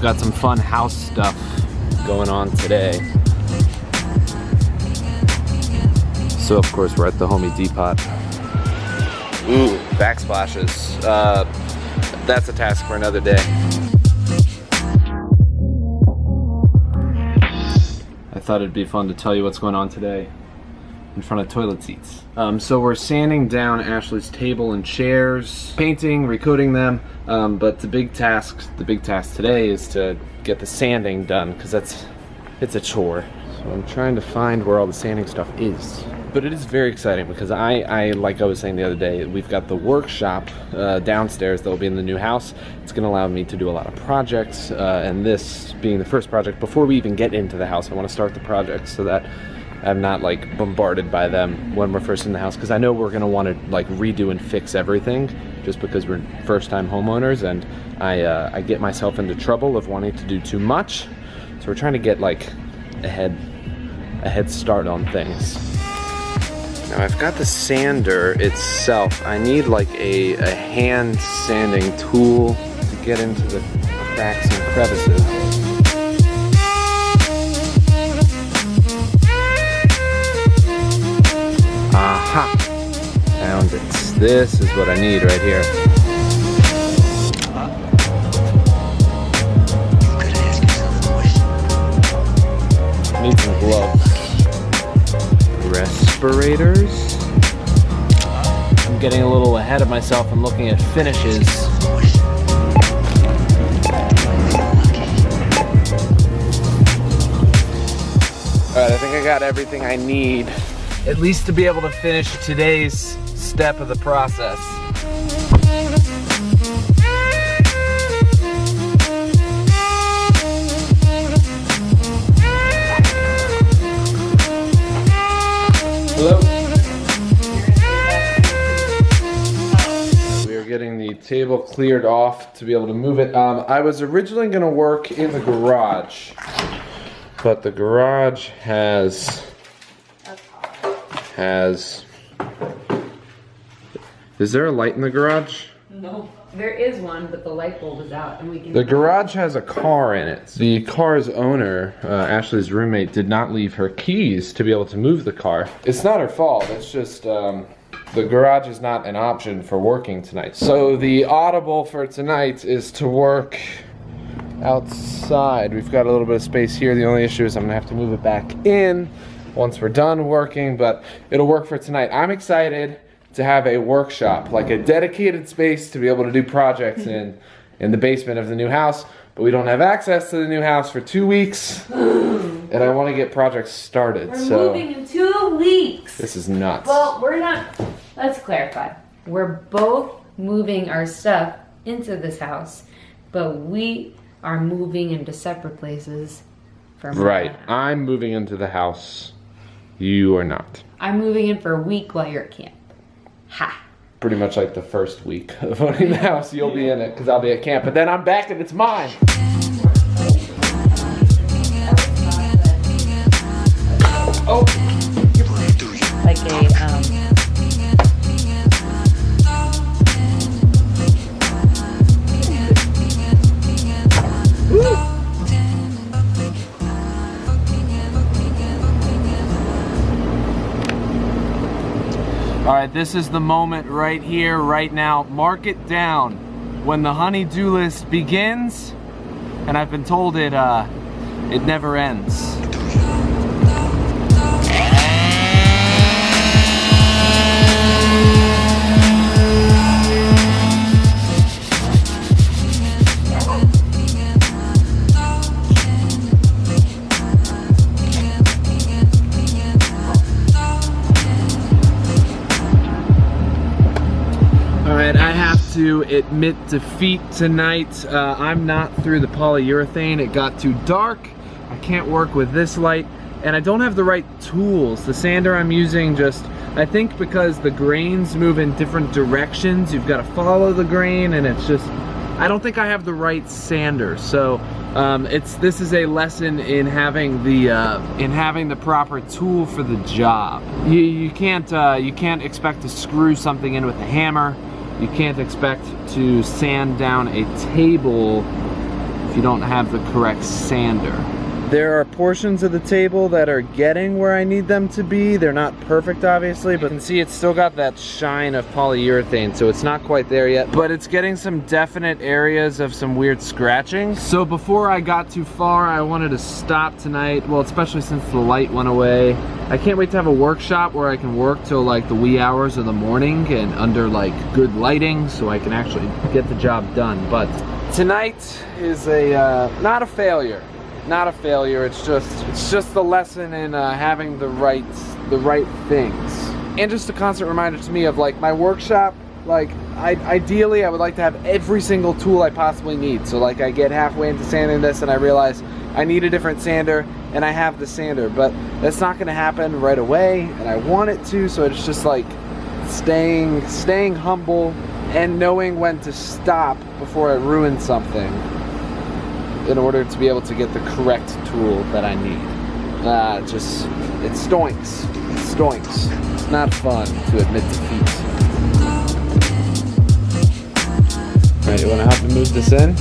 got some fun house stuff going on today. So of course we're at the Homie Depot. Ooh, backsplashes. That's a task for another day. I thought it'd be fun to tell you what's going on today in front of toilet seats. So we're sanding down Ashley's table and chairs, painting, recoating them, but the big task today is to get the sanding done, because it's a chore. So I'm trying to find where all the sanding stuff is. But it is very exciting because I like I was saying the other day, we've got the workshop downstairs that will be in the new house. It's going to allow me to do a lot of projects, and this being the first project, before we even get into the house, I want to start the project so that I'm not like bombarded by them when we're first in the house, because I know we're going to want to like redo and fix everything just because we're first-time homeowners, and I get myself into trouble of wanting to do too much. So we're trying to get like a head start on things. Now I've got the sander itself. I need like a hand sanding tool to get into the cracks and crevices. Aha! Found it. This is what I need right here. Need some gloves. Respirators. I'm getting a little ahead of myself and looking at finishes. Alright, I think I got everything I need, at least to be able to finish today's step of the process. Hello? We are getting the table cleared off to be able to move it. I was originally going to work in the garage, but the garage has... Is there a light in the garage? No. There is one, but the light bulb is out, and we can... The garage has a car in it. The car's owner, Ashley's roommate, did not leave her keys to be able to move the car. It's not her fault, it's just the garage is not an option for working tonight. So the audible for tonight is to work outside. We've got a little bit of space here. The only issue is I'm gonna have to move it back in once we're done working, but it'll work for tonight. I'm excited to have a workshop, like a dedicated space to be able to do projects in the basement of the new house, but we don't have access to the new house for 2 weeks, and I want to get projects started. We're moving in 2 weeks. This is nuts. Well, we're not, let's clarify. We're both moving our stuff into this house, but we are moving into separate places. Right, I'm moving into the house. You are not. I'm moving in for a week while you're at camp. Ha! Pretty much like the first week of owning the house, you'll be in it because I'll be at camp, but then I'm back and it's mine. Oh! Like a, Alright, this is the moment right here, right now. Mark it down. When the honey-do list begins, and I've been told it never ends. To admit defeat tonight. I'm not through the polyurethane. It got too dark. I can't work with this light, and I don't have the right tools. The sander I'm using just, I think because the grains move in different directions, you've got to follow the grain, and it's just, I don't think I have the right sander. So this is a lesson in having the proper tool for the job. You can't expect to screw something in with a hammer. You can't expect to sand down a table if you don't have the correct sander. There are portions of the table that are getting where I need them to be. They're not perfect, obviously, but you can see it's still got that shine of polyurethane, so it's not quite there yet. But it's getting some definite areas of some weird scratching. So before I got too far, I wanted to stop tonight, well, especially since the light went away. I can't wait to have a workshop where I can work till like the wee hours of the morning and under like good lighting so I can actually get the job done. But tonight is not a failure. Not a failure, it's just the lesson in having the right things. And just a constant reminder to me of like my workshop, like ideally I would like to have every single tool I possibly need. So like I get halfway into sanding this and I realize I need a different sander and I have the sander, but that's not gonna happen right away and I want it to, so it's just like staying humble and knowing when to stop before I ruin something, in order to be able to get the correct tool that I need. It stinks. It stinks. It's not fun to admit defeat. Alright, you wanna help me move this in?